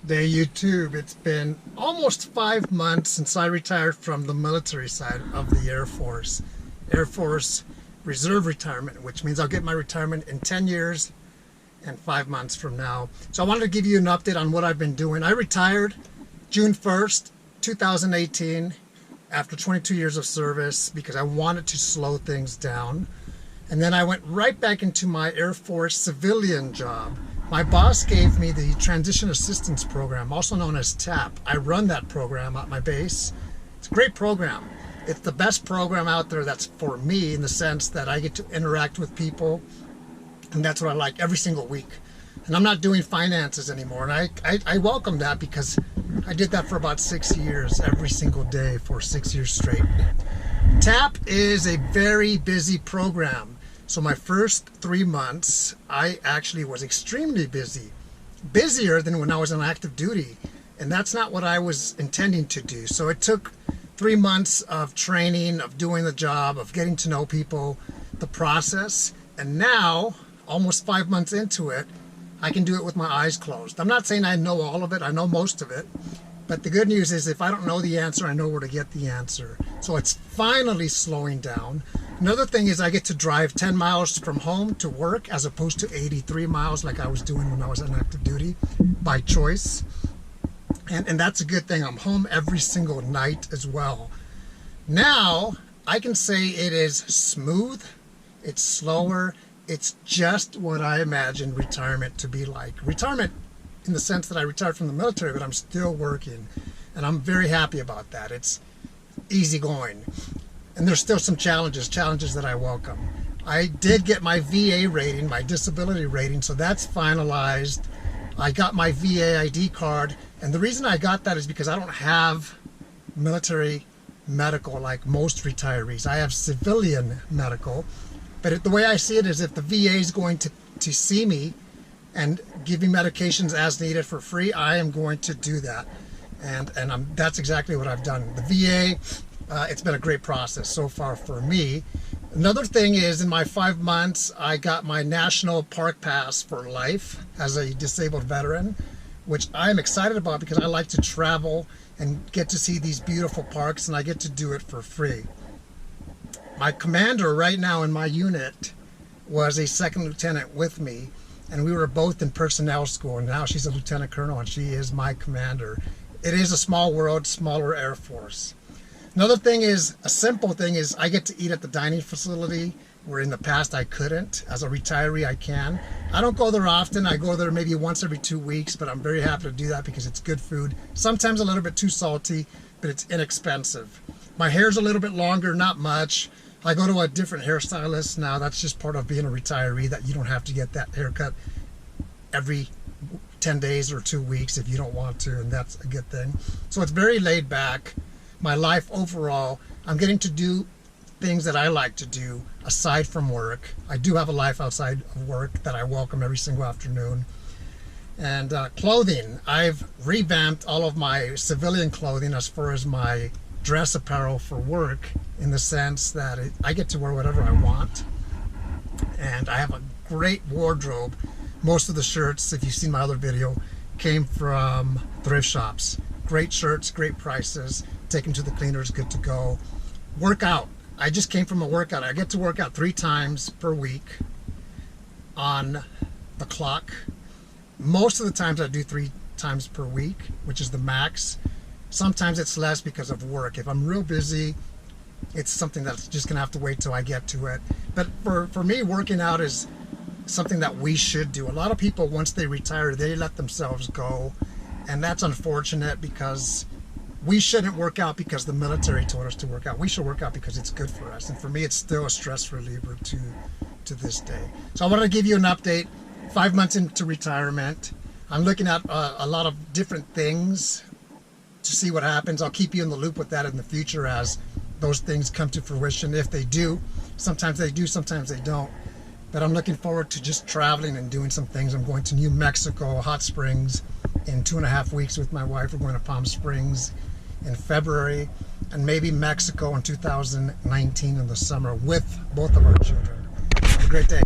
Day YouTube. It's been almost 5 months since I retired from the military side of the Air Force. Air Force Reserve retirement, which means I'll get my retirement in 10 years and 5 months from now. So I wanted to give you an update on what I've been doing. I retired June 1st, 2018 after 22 years of service because I wanted to slow things down. And then I went right back into my Air Force civilian job. My boss gave me the Transition Assistance Program, also known as TAP. I run that program at my base. It's a great program. It's the best program out there that's for me in the sense that I get to interact with people, and that's what I like every single week. And I'm not doing finances anymore, and I welcome that because I did that for about 6 years, every single day for 6 years straight. TAP is a very busy program. So my first 3 months, I actually was extremely busy, busier than when I was on active duty. And that's not what I was intending to do. So it took 3 months of training, of doing the job, of getting to know people, the process. And now, almost 5 months into it, I can do it with my eyes closed. I'm not saying I know all of it, I know most of it. But the good news is if I don't know the answer, I know where to get the answer. So it's finally slowing down. Another thing is I get to drive 10 miles from home to work as opposed to 83 miles like I was doing when I was on active duty by choice. And that's a good thing. I'm home every single night as well. Now I can say it is smooth, it's slower, it's just what I imagined retirement to be like. Retirement in the sense that I retired from the military, but I'm still working. And I'm very happy about that. It's easy going. And there's still some challenges that I welcome. I did get my VA rating, my disability rating, so that's finalized. I got my VA ID card, and the reason I got that is because I don't have military medical like most retirees. I have civilian medical, but the way I see it is if the VA is going to see me and give me medications as needed for free, I am going to do that. And that's exactly what I've done. The VA, it's been a great process so far for me. Another thing is in my 5 months, I got my National Park Pass for life as a disabled veteran, which I'm excited about because I like to travel and get to see these beautiful parks, and I get to do it for free. My commander right now in my unit was a second lieutenant with me, and we were both in personnel school, and now she's a lieutenant colonel and she is my commander. It is a small world, smaller Air Force. Another thing is, a simple thing is I get to eat at the dining facility where in the past I couldn't. As a retiree, I can. I don't go there often. I go there maybe once every 2 weeks, but I'm very happy to do that because it's good food. Sometimes a little bit too salty, but it's inexpensive. My hair's a little bit longer, not much. I go to a different hairstylist now. That's just part of being a retiree, that you don't have to get that haircut every 10 days or 2 weeks if you don't want to, and that's a good thing. So it's very laid back. My life overall, I'm getting to do things that I like to do aside from work. I do have a life outside of work that I welcome every single afternoon. And clothing, I've revamped all of my civilian clothing as far as my dress apparel for work, in the sense that I get to wear whatever I want. And I have a great wardrobe. Most of the shirts, if you've seen my other video, came from thrift shops. Great shirts, great prices. Take them to the cleaners, good to go. Workout. I just came from a workout. I get to work out 3 times per week on the clock. Most of the times I do 3 times per week, which is the max. Sometimes it's less because of work. If I'm real busy, it's something that's just gonna have to wait till I get to it. But for me, working out is something that we should do. A lot of people, once they retire, they let themselves go. And that's unfortunate because we shouldn't work out because the military told us to work out. We should work out because it's good for us. And for me, it's still a stress reliever to this day. So I wanted to give you an update. 5 months into retirement. I'm looking at a lot of different things to see what happens. I'll keep you in the loop with that in the future as those things come to fruition, if they do. Sometimes they do, sometimes they don't. But I'm looking forward to just traveling and doing some things. I'm going to New Mexico, Hot Springs, in 2.5 weeks with my wife. We're going to Palm Springs in February, and maybe Mexico in 2019 in the summer with both of our children. Have a great day.